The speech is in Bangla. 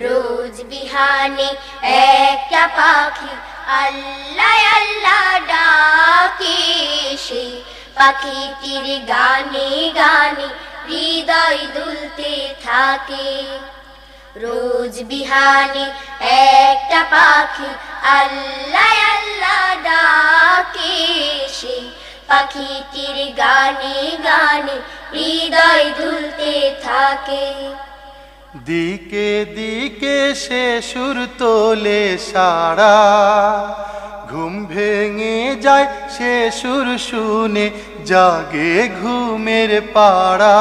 রোজ বিহানে একটা পাখি আল্লাহ আল্লাহ ডাকে, সে পাখিটির গানে গানে হৃদয় দুলতে থাকে। রোজ বিহানে একটা পাখি আল্লাহ আল্লাহ ডাকে, সে পাখিটির গানে গানে হৃদয় দুলতে থাকে। দিকে দিকে সে সুর তোলে সারা, ঘুম ভেঙে যায় সে সুর শুনে জাগে ঘুমের পাড়া।